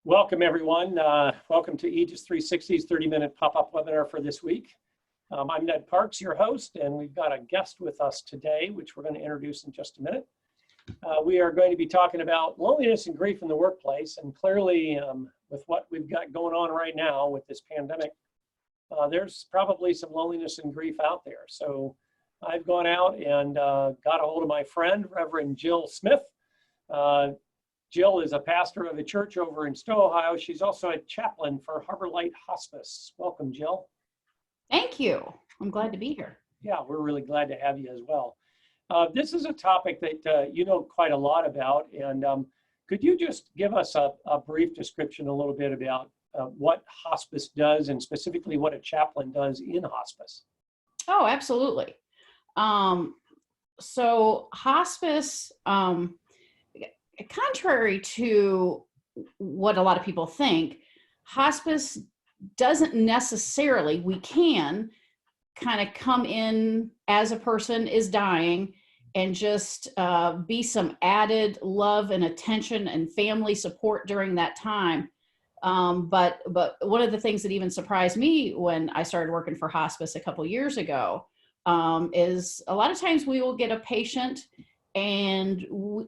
Welcome, everyone. Welcome to Aegis 360's 30-minute pop-up webinar for this week. I'm Ned Parks, your host, and we've got a guest with us today, which we're going to introduce in just a minute. We are going to be talking about loneliness and grief in the workplace, and clearly, with what we've got going on right now with this pandemic, there's probably some loneliness and grief out there. So I've gone out and got a hold of my friend, Reverend Jill Smith. Jill is a pastor of a church over in Stowe, Ohio. She's also a chaplain for Harbor Light Hospice. Welcome, Jill. Thank you. I'm glad to be here. Yeah, we're really glad to have you as well. This is a topic that you know quite a lot about, and could you just give us a brief description a little bit about what hospice does and specifically what a chaplain does in hospice? Oh, absolutely. So hospice, contrary to what a lot of people think, hospice doesn't necessarily, we can kind of come in as a person is dying and just be some added love and attention and family support during that time. But one of the things that even surprised me when I started working for hospice a couple years ago is a lot of times we will get a patient, and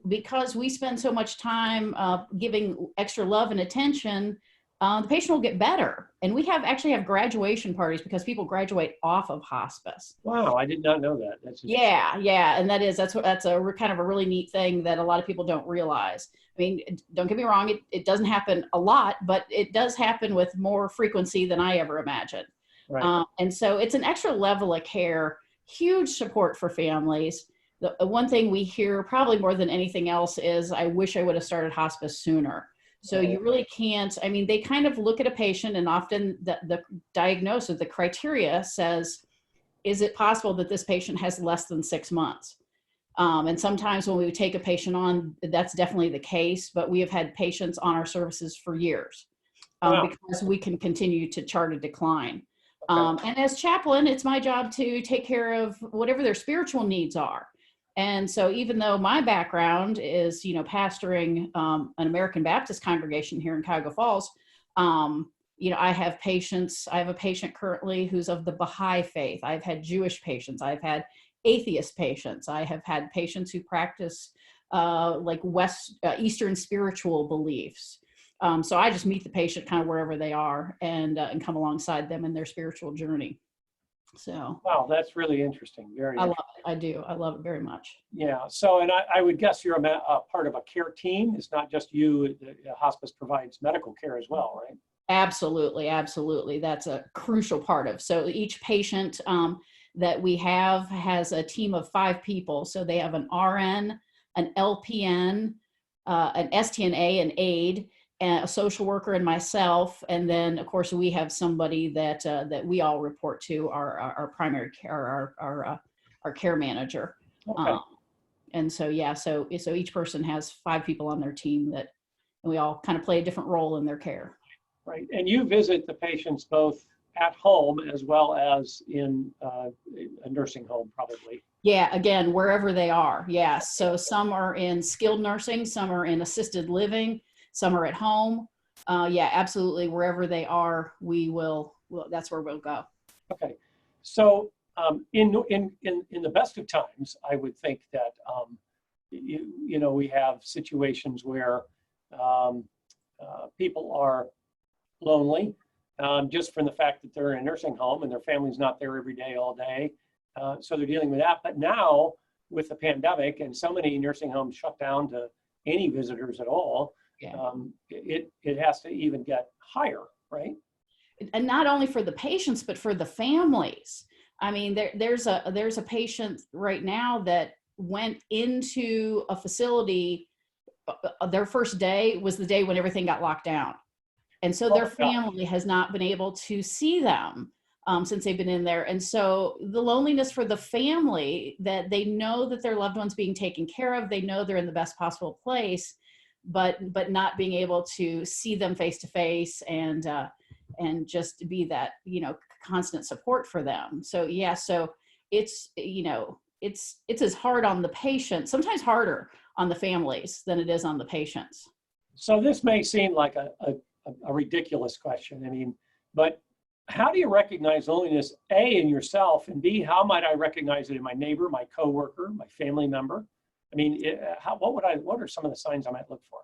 because we spend so much time giving extra love and attention, the patient will get better. And we actually have graduation parties because people graduate off of hospice. Wow, I did not know that. Yeah, and that's a kind of a really neat thing that a lot of people don't realize. I mean, don't get me wrong, it doesn't happen a lot, but it does happen with more frequency than I ever imagined. Right. And so it's an extra level of care, huge support for families. The one thing we hear probably more than anything else is, I wish I would have started hospice sooner. So you really can't, I mean, they kind of look at a patient, and often the diagnosis, the criteria says, is it possible that this patient has less than 6 months? And sometimes when we take a patient on, that's definitely the case, but we have had patients on our services for years because we can continue to chart a decline. Okay. And as chaplain, it's my job to take care of whatever their spiritual needs are. And so even though my background is, pastoring an American Baptist congregation here in Cuyahoga Falls, I have a patient currently who's of the Baha'i faith. I've had Jewish patients. I've had atheist patients. I have had patients who practice Eastern spiritual beliefs. So I just meet the patient kind of wherever they are and come alongside them in their spiritual journey. So wow, that's really interesting. I love it. I do. I love it very much. Yeah. So, and I would guess you're a part of a care team. It's not just you. The hospice provides medical care as well, right? Absolutely. Absolutely. That's a crucial part of. So each patient that we have has a team of 5 people. So they have an RN, an LPN, an STNA, an aide, and a social worker, and myself. And then of course we have somebody that we all report to, our primary care, our care manager. Okay. And so, yeah, so each person has 5 people on their team and we all kind of play a different role in their care. Right. And you visit the patients both at home as well as in a nursing home, probably. Yeah, again, wherever they are. Yeah. So some are in skilled nursing, some are in assisted living, some are at home. Yeah, absolutely. Wherever they are, that's where we'll go. Okay. So in the best of times, I would think that, we have situations where people are lonely just from the fact that they're in a nursing home and their family's not there every day, all day. So they're dealing with that. But now with the pandemic and so many nursing homes shut down to any visitors at all, yeah. It has to even get higher, right? And not only for the patients, but for the families. I mean, there's a patient right now that went into a facility. Their first day was the day when everything got locked down. And so their family has not been able to see them since they've been in there. And so the loneliness for the family, that they know that their loved one's being taken care of, they know they're in the best possible place, but not being able to see them face to face and just be that, constant support for them. So yeah, so it's as hard on the patient, sometimes harder on the families than it is on the patients. So this may seem like a ridiculous question. I mean, but how do you recognize loneliness, A, in yourself, and B, how might I recognize it in my neighbor, my coworker, my family member? I mean, what are some of the signs I might look for?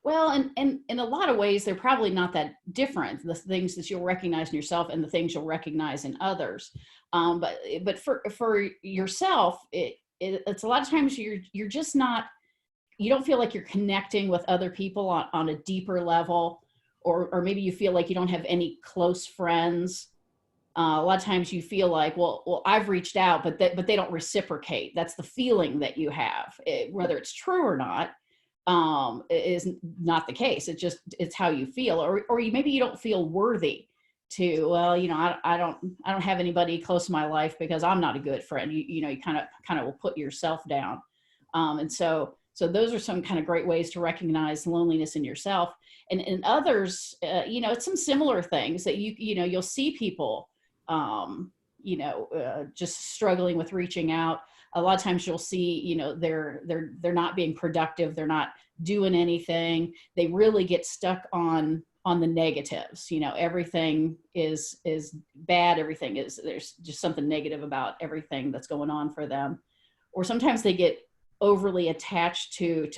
Well, and in a lot of ways, they're probably not that different, the things that you'll recognize in yourself and the things you'll recognize in others. But for yourself, it's a lot of times you're just not, you don't feel like you're connecting with other people on a deeper level, or maybe you feel like you don't have any close friends. A lot of times you feel like, well, I've reached out, but they don't reciprocate. That's the feeling that you have. Whether it's true or not, is not the case. It's how you feel, or maybe you don't feel worthy to, well, I don't have anybody close to my life because I'm not a good friend. You kind of will put yourself down. And so those are some kind of great ways to recognize loneliness in yourself. And in others, it's some similar things that you'll see people, just struggling with reaching out. A lot of times you'll see, they're not being productive. They're not doing anything. They really get stuck on the negatives. Everything is bad. There's just something negative about everything that's going on for them. Or sometimes they get overly attached to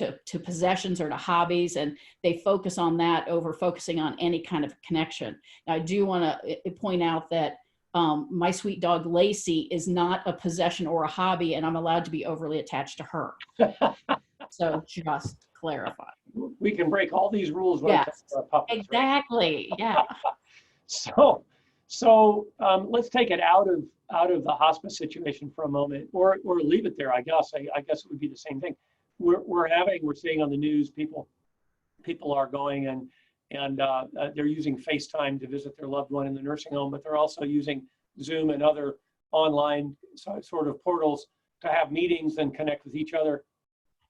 possessions or to hobbies, and they focus on that over focusing on any kind of connection. Now, I do want to point out that my sweet dog Lacey is not a possession or a hobby, and I'm allowed to be overly attached to her. So just clarify. We can break all these rules when it comes to our puppies, exactly. Right? Yeah. So let's take it out of the hospice situation for a moment, or leave it there. I guess it would be the same thing. We're seeing on the news, people are going and they're using FaceTime to visit their loved one in the nursing home, but they're also using Zoom and other online sort of portals to have meetings and connect with each other.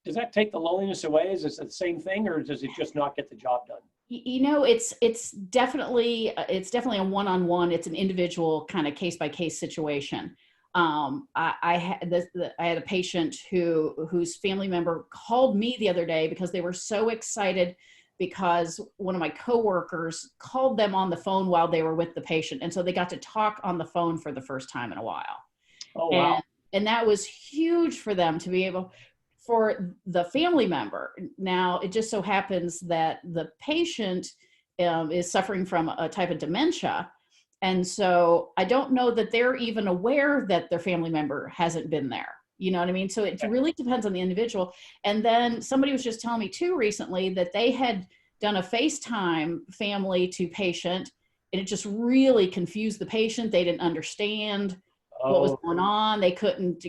Does that take the loneliness away? Is it the same thing, or does it just not get the job done? It's definitely a one-on-one. It's an individual kind of case-by-case situation. I had a patient whose family member called me the other day because they were so excited because one of my coworkers called them on the phone while they were with the patient. And so they got to talk on the phone for the first time in a while. Oh, wow. And that was huge for them to be able, for the family member. Now, it just so happens that the patient is suffering from a type of dementia. And so I don't know that they're even aware that their family member hasn't been there. You know what I mean? So it really depends on the individual. And then somebody was just telling me too recently that they had done a FaceTime family to patient, and it just really confused the patient. They didn't understand what was going on. They couldn't,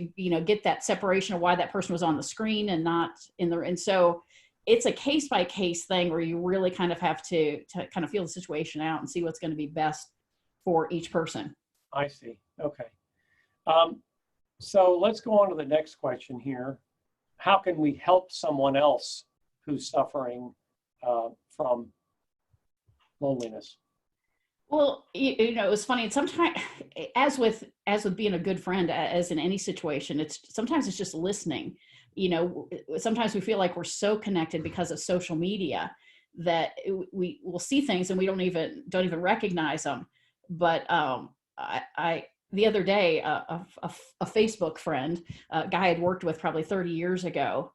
get that separation of why that person was on the screen and not in the, and so it's a case by case thing where you really kind of have to kind of feel the situation out and see what's going to be best for each person. I see. Okay. So let's go on to the next question here. How can we help someone else who's suffering from loneliness? Well, it was funny. And sometimes, as with being a good friend, as in any situation, sometimes it's just listening. Sometimes we feel like we're so connected because of social media that we will see things and we don't even recognize them. But I the other day, a Facebook friend, a guy I'd worked with probably 30 years ago,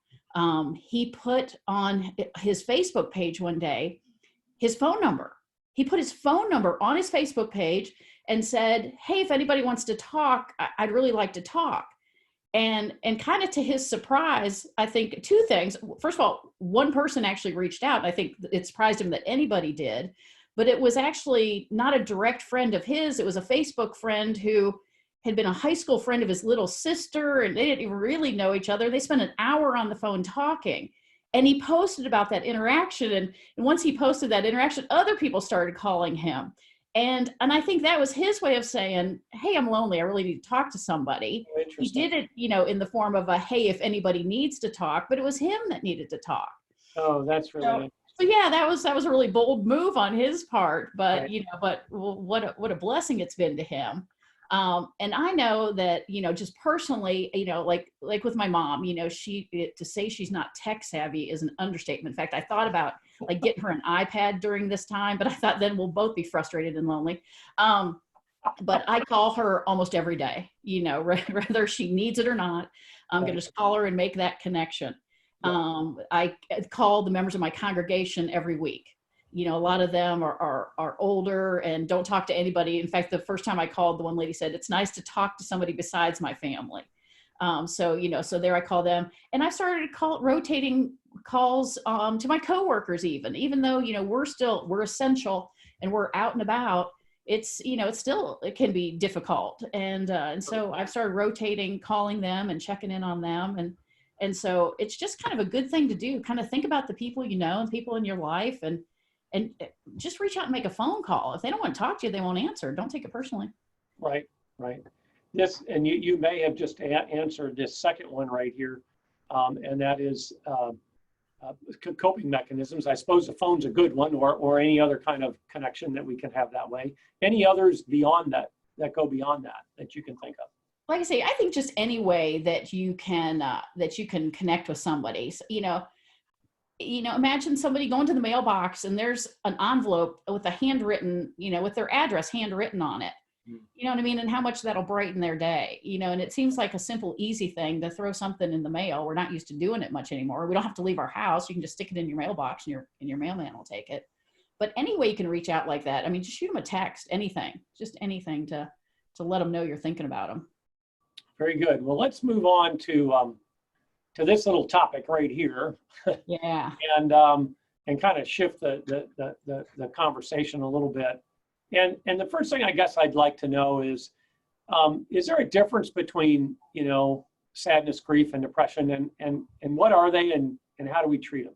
he put on his Facebook page one day his phone number. He put his phone number on his Facebook page and said, "Hey, if anybody wants to talk, I'd really like to talk." And kind of to his surprise, I think two things. First of all, one person actually reached out. And I think it surprised him that anybody did. But it was actually not a direct friend of his. It was a Facebook friend who had been a high school friend of his little sister, and they didn't even really know each other. They spent an hour on the phone talking. And he posted about that interaction. And once he posted that interaction, other people started calling him. And I think that was his way of saying, "Hey, I'm lonely. I really need to talk to somebody." He did it, in the form of a, "Hey, if anybody needs to talk," but it was him that needed to talk. Oh, that's really So yeah, that was a really bold move on his part, but right. but what a blessing it's been to him. And I know that, just personally, like with my mom, to say she's not tech savvy is an understatement. In fact, I thought about like getting her an iPad during this time, but I thought then we'll both be frustrated and lonely. But I call her almost every day, whether she needs it or not. I'm going to just call her and make that connection. I call the members of my congregation every week. A lot of them are older and don't talk to anybody. In fact, the first time I called, the one lady said, it's nice to talk to somebody besides my family. So there I call them. And I started rotating calls to my coworkers even though, we're essential and we're out and about. It can be difficult. And so I've started rotating, calling them and checking in on them. And so it's just kind of a good thing to do, kind of think about the people and people in your life and just reach out and make a phone call. If they don't want to talk to you, they won't answer. Don't take it personally. Right. This, and you may have just answered this second one right here, and that is coping mechanisms. I suppose the phone's a good one, or any other kind of connection that we can have that way. Any others beyond that go beyond that you can think of? Like I say, I think just any way that you can connect with somebody. Imagine somebody going to the mailbox and there's an envelope with a handwritten, with their address handwritten on it. You know what I mean? And how much that'll brighten their day, and it seems like a simple, easy thing to throw something in the mail. We're not used to doing it much anymore. We don't have to leave our house. You can just stick it in your mailbox and your mailman will take it. But any way you can reach out like that, just shoot them a text, just anything to let them know you're thinking about them. Very good. Well, let's move on to this little topic right here. Yeah. And kind of shift the conversation a little bit. And the first thing I guess I'd like to know is there a difference between, sadness, grief, and depression, and what are they, and how do we treat them?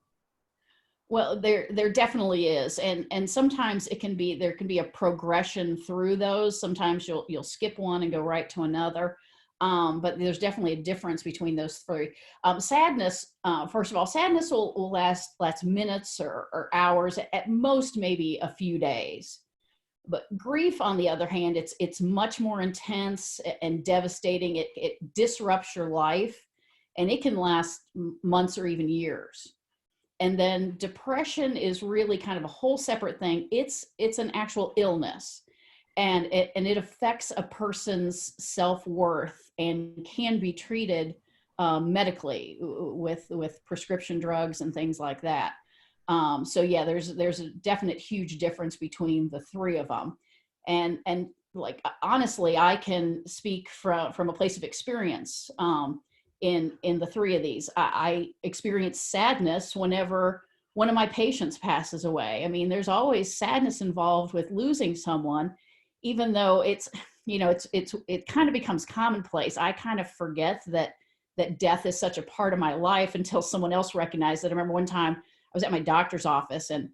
Well, there definitely is. And sometimes there can be a progression through those. Sometimes you'll skip one and go right to another. But there's definitely a difference between those three. Sadness, first of all, sadness will last minutes or hours, at most maybe a few days. But grief, on the other hand, it's much more intense and devastating. It disrupts your life, and it can last months or even years. And then depression is really kind of a whole separate thing. It's an actual illness, and it affects a person's self-worth and can be treated medically with prescription drugs and things like that. So yeah, there's a definite huge difference between the three of them. And like, honestly, I can speak from a place of experience in the three of these. I experience sadness whenever one of my patients passes away. There's always sadness involved with losing someone, even though it kind of becomes commonplace. I kind of forget that death is such a part of my life until someone else recognized it. I remember one time I was at my doctor's office and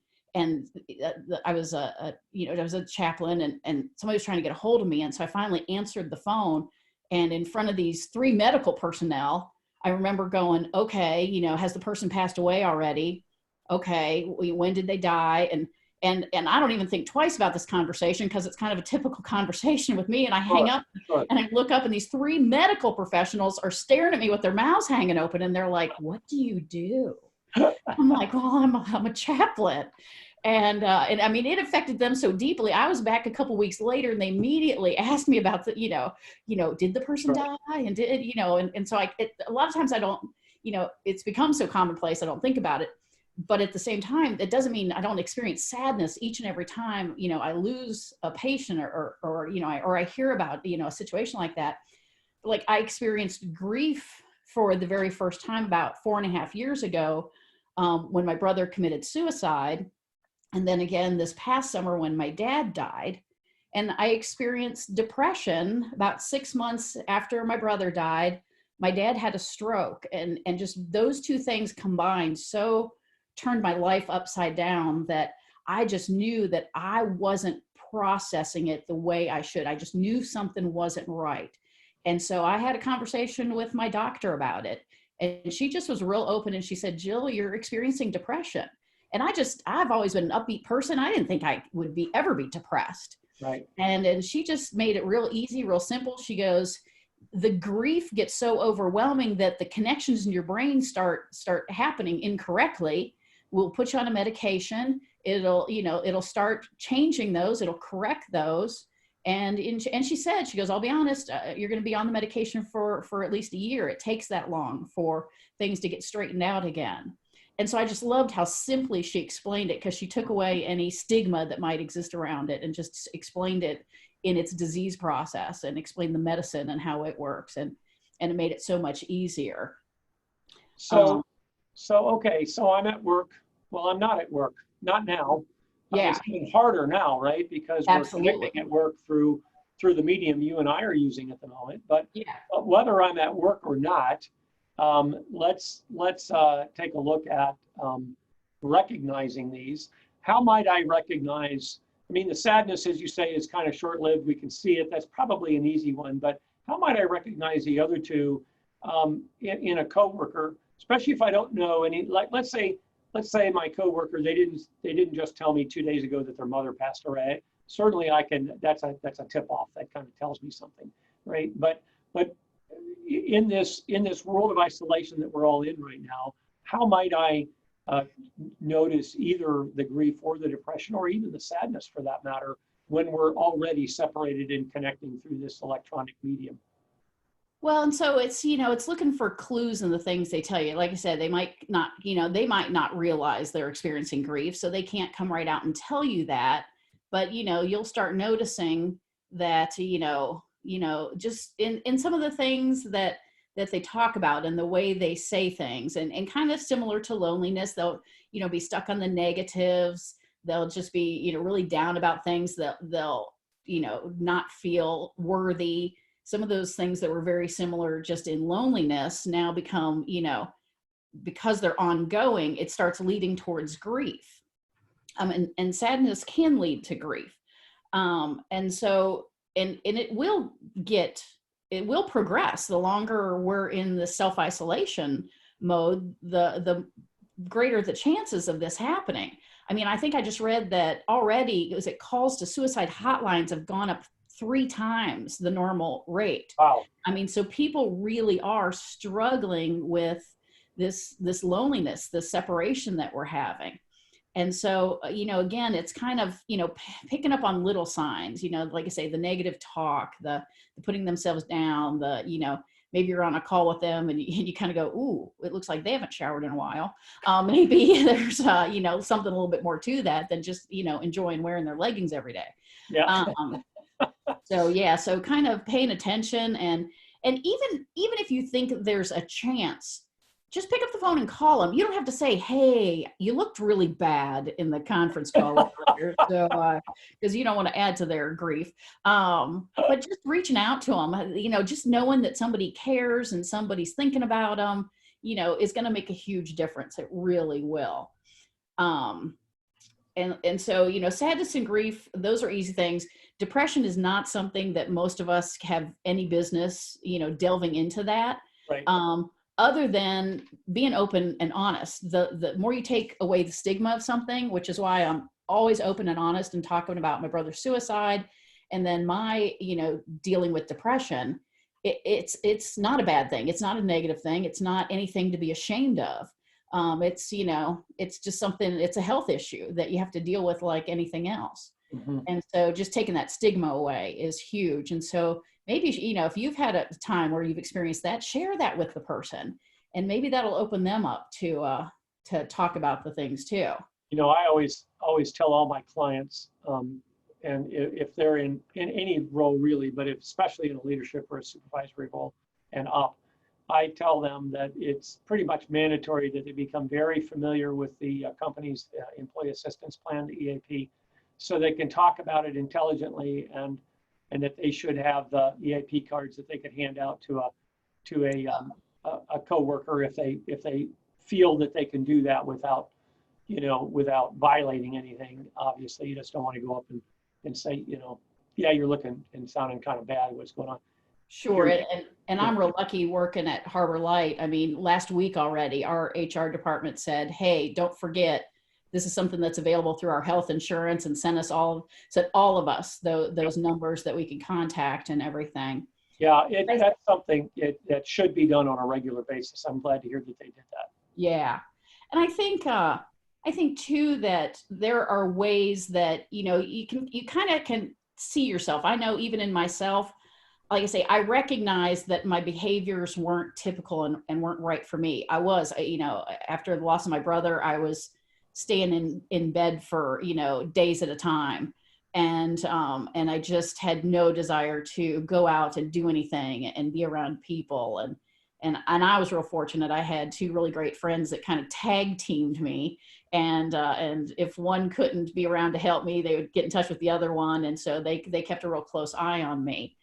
I was I was a chaplain and somebody was trying to get a hold of me. And so I finally answered the phone, and in front of these three medical personnel, I remember going, okay, has the person passed away already? Okay. When did they die? And I don't even think twice about this conversation because it's kind of a typical conversation with me. And I hang up and I look up, and these three medical professionals are staring at me with their mouths hanging open. And they're like, what do you do? I'm like, well, I'm a chaplain. And it affected them so deeply. I was back a couple weeks later, and they immediately asked me about did the person die? And and so a lot of times I don't, it's become so commonplace, I don't think about it. But at the same time, that doesn't mean I don't experience sadness each and every time, I lose a patient or I hear about, a situation like that. Like, I experienced grief for the very first time about 4.5 years ago, when my brother committed suicide. And then again, this past summer when my dad died. And I experienced depression about 6 months after my brother died. My dad had a stroke, and just those two things combined so turned my life upside down that I just knew that I wasn't processing it the way I should. I just knew something wasn't right. And so I had a conversation with my doctor about it. And she just was real open, and she said, Jill, you're experiencing depression. And I've always been an upbeat person. I didn't think I would ever be depressed. Right. And she just made it real easy, real simple. She goes, the grief gets so overwhelming that the connections in your brain start happening incorrectly, we'll put you on a medication. It'll, it'll start changing those. It'll correct those. And she said, she goes, I'll be honest, you're going to be on the medication for at least a year. It takes that long for things to get straightened out again. And so I just loved how simply she explained it, because she took away any stigma that might exist around it and just explained it in its disease process and explained the medicine and how it works. And it made it so much easier. So okay, so I'm at work. Well, I'm not at work, not now. Yeah. It's even harder now, right? Because Absolutely. we're connecting at work through the medium you and I are using at the moment. But Yeah. Whether I'm at work or not, let's take a look at recognizing these. How might I recognize? I mean, the sadness, as you say, is kind of short-lived. We can see it. That's probably an easy one. But how might I recognize the other two in a coworker, especially if I don't know any? Like, let's say my coworker, they didn't just tell me 2 days ago that their mother passed away. Certainly, I can. That's a tip-off. That kind of tells me something, right? But in this world of isolation that we're all in right now, how might I notice either the grief or the depression, or even the sadness for that matter, when we're already separated and connecting through this electronic medium? Well, and so it's, it's looking for clues in the things they tell you. Like I said, they might not realize they're experiencing grief, so they can't come right out and tell you that. But, you'll start noticing that, just in some of the things that they talk about and the way they say things, and kind of similar to loneliness, they'll, be stuck on the negatives. They'll just be, really down about things that they'll, not feel worthy. Some of those things that were very similar just in loneliness now become, because they're ongoing, it starts leading towards grief. And sadness can lead to grief. And so, and it will progress. The longer we're in the self-isolation mode, the greater the chances of this happening. I mean, I think I just read that already calls to suicide hotlines have gone up 3 times the normal rate. Wow. I mean, so people really are struggling with this loneliness, the separation that we're having. And so, again, it's kind of, picking up on little signs, like I say, the negative talk, the putting themselves down, maybe you're on a call with them and you kind of go, ooh, it looks like they haven't showered in a while. Maybe there's, something a little bit more to that than just, enjoying wearing their leggings every day. Yeah. So kind of paying attention, and even if you think there's a chance, just pick up the phone and call them. You don't have to say, hey, you looked really bad in the conference call, because you don't want to add to their grief. But just reaching out to them, just knowing that somebody cares and somebody's thinking about them, is going to make a huge difference. It really will. And so, sadness and grief, those are easy things. Depression is not something that most of us have any business, delving into that. Right. Other than being open and honest. The more you take away the stigma of something, which is why I'm always open and honest and talking about my brother's suicide, and then my, dealing with depression, it's not a bad thing. It's not a negative thing. It's not anything to be ashamed of. It's just something, it's a health issue that you have to deal with like anything else. Mm-hmm. And so just taking that stigma away is huge. And so maybe, if you've had a time where you've experienced that, share that with the person, and maybe that'll open them up to talk about the things too. I always tell all my clients, and if they're in any role really, but especially in a leadership or a supervisory role and up, I tell them that it's pretty much mandatory that they become very familiar with the company's employee assistance plan, the EAP, so they can talk about it intelligently, and that they should have the EAP cards that they could hand out to a coworker if they feel that they can do that without violating anything. Obviously, you just don't want to go up and say, yeah, you're looking and sounding kind of bad. What's going on? Sure. And I'm real lucky working at Harbor Light. I mean, last week already, our HR department said, hey, don't forget, this is something that's available through our health insurance, and sent all of us those numbers that we can contact and everything. Yeah, that's something that should be done on a regular basis. I'm glad to hear that they did that. Yeah. And I think I think too that there are ways that, you kind of can see yourself. I know even in myself, like I say, I recognize that my behaviors weren't typical and weren't right for me. After the loss of my brother, I was staying in bed for, days at a time. And I just had no desire to go out and do anything and be around people. And I was real fortunate. I had two really great friends that kind of tag teamed me. And if one couldn't be around to help me, they would get in touch with the other one. And so they kept a real close eye on me.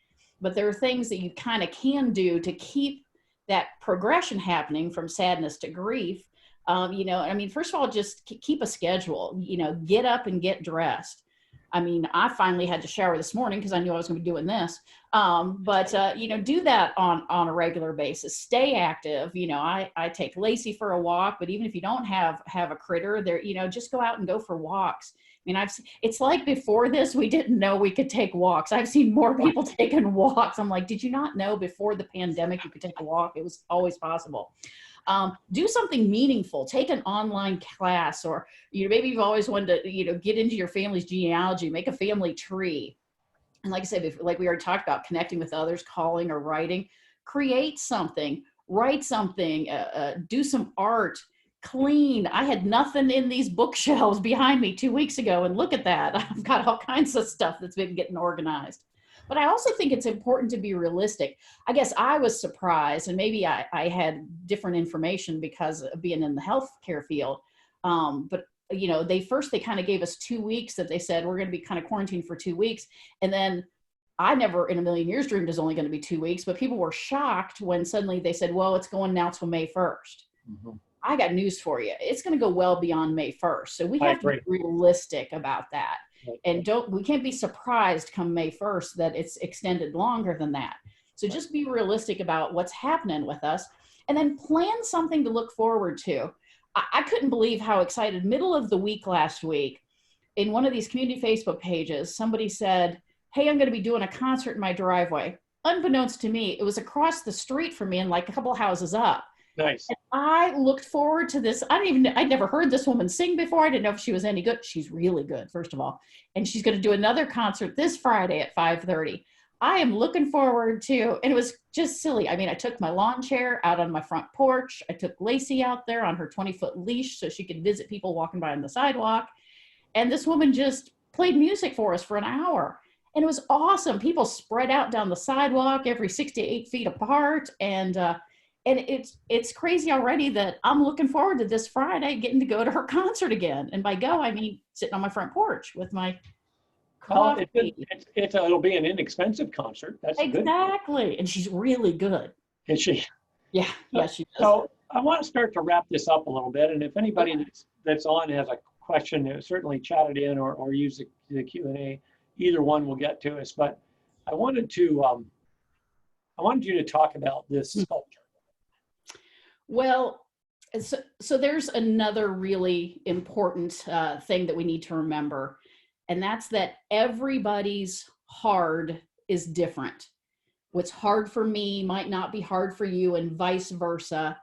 But there are things that you kind of can do to keep that progression happening from sadness to grief. First of all, just keep a schedule, get up and get dressed. I mean, I finally had to shower this morning because I knew I was going to be doing this. Do that on a regular basis. Stay active. I take Lacey for a walk, but even if you don't have a critter there, just go out and go for walks. I mean, it's like before this, we didn't know we could take walks. I've seen more people taking walks. I'm like, did you not know before the pandemic you could take a walk? It was always possible. Do something meaningful. Take an online class, or maybe you've always wanted to get into your family's genealogy, make a family tree. And like I said, like we already talked about, connecting with others, calling or writing. Create something, write something, do some art, clean. I had nothing in these bookshelves behind me 2 weeks ago, and look at that. I've got all kinds of stuff that's been getting organized. But I also think it's important to be realistic. I guess I was surprised, and maybe I had different information because of being in the healthcare field. But they kind of gave us 2 weeks that they said we're going to be kind of quarantined for 2 weeks. And then I never in a million years dreamed it was only going to be 2 weeks, but people were shocked when suddenly they said, well, it's going now till May 1st. Mm-hmm. I got news for you. It's going to go well beyond May 1st. So we have to be realistic about that. And we can't be surprised come May 1st that it's extended longer than that. So just be realistic about what's happening with us, and then plan something to look forward to. I couldn't believe how excited, middle of the week last week, in one of these community Facebook pages, somebody said, hey, I'm going to be doing a concert in my driveway. Unbeknownst to me, it was across the street from me and like a couple houses up. Nice. And I looked forward to this. I'd never heard this woman sing before. I didn't know if she was any good. She's really good, first of all. And she's going to do another concert this Friday at 5:30. I am looking forward to, and it was just silly. I mean, I took my lawn chair out on my front porch. I took Lacey out there on her 20-foot leash so she could visit people walking by on the sidewalk. And this woman just played music for us for an hour. And it was awesome. People spread out down the sidewalk every 6 to 8 feet apart. And it's crazy already that I'm looking forward to this Friday getting to go to her concert again. And by go, I mean sitting on my front porch with my coffee. It'll be an inexpensive concert. That's exactly. And she's really good. Is she? Yeah, she does. So I want to start to wrap this up a little bit. And if anybody that's on has a question, certainly chat it in or use the Q&A. Either one will get to us. But I wanted you to talk about this sculpture. Well, so there's another really important thing that we need to remember, and that's that everybody's hard is different. What's hard for me might not be hard for you, and vice versa.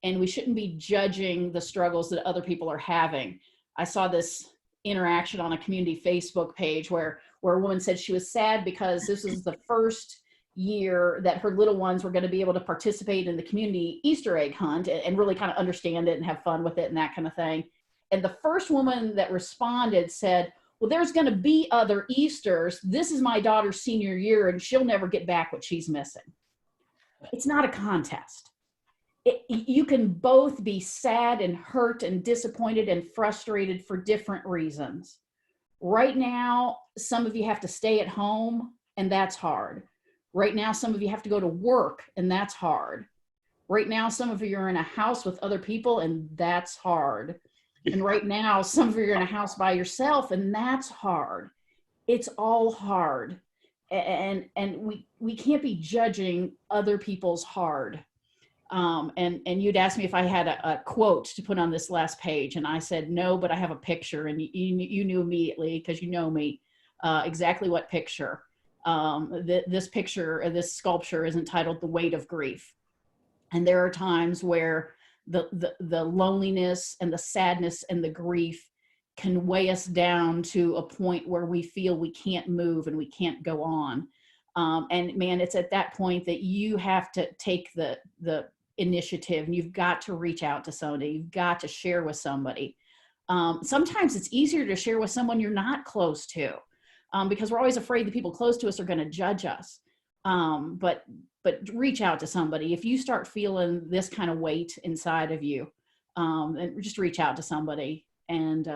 And we shouldn't be judging the struggles that other people are having. I saw this interaction on a community Facebook page where a woman said she was sad because this was the first year that her little ones were going to be able to participate in the community Easter egg hunt and really kind of understand it and have fun with it and that kind of thing. And the first woman that responded said, well, there's going to be other Easters. This is my daughter's senior year and she'll never get back what she's missing. It's not a contest. You can both be sad and hurt and disappointed and frustrated for different reasons. Right now, some of you have to stay at home and that's hard. Right now, some of you have to go to work, and that's hard. Right now, some of you are in a house with other people, and that's hard. And right now, some of you are in a house by yourself, and that's hard. It's all hard. And we can't be judging other people's hard. And you'd asked me if I had a quote to put on this last page, and I said no, but I have a picture, and you knew immediately, because you know me, exactly what picture. This picture, this sculpture is entitled The Weight of Grief. And there are times where the loneliness and the sadness and the grief can weigh us down to a point where we feel we can't move and we can't go on. And man, it's at that point that you have to take the initiative, and you've got to reach out to somebody. You've got to share with somebody. Sometimes it's easier to share with someone you're not close to, because we're always afraid the people close to us are going to judge us. But reach out to somebody. If you start feeling this kind of weight inside of you, and just reach out to somebody and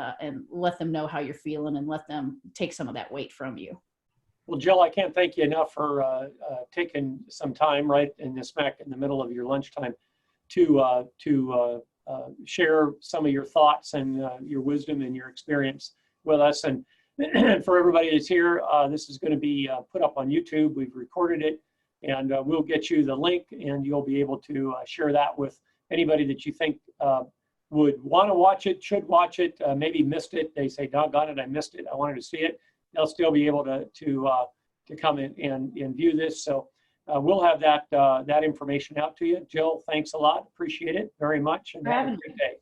let them know how you're feeling, and let them take some of that weight from you. Well, Jill, I can't thank you enough for taking some time right in the smack in the middle of your lunchtime to share some of your thoughts and your wisdom and your experience with us. And for everybody that's here, this is going to be put up on YouTube. We've recorded it, and we'll get you the link, and you'll be able to share that with anybody that you think would want to watch it, should watch it, maybe missed it. They say, doggone it, I missed it. I wanted to see it. They'll still be able to come in and view this. So we'll have that information out to you. Jill, thanks a lot. Appreciate it very much. And have a good day.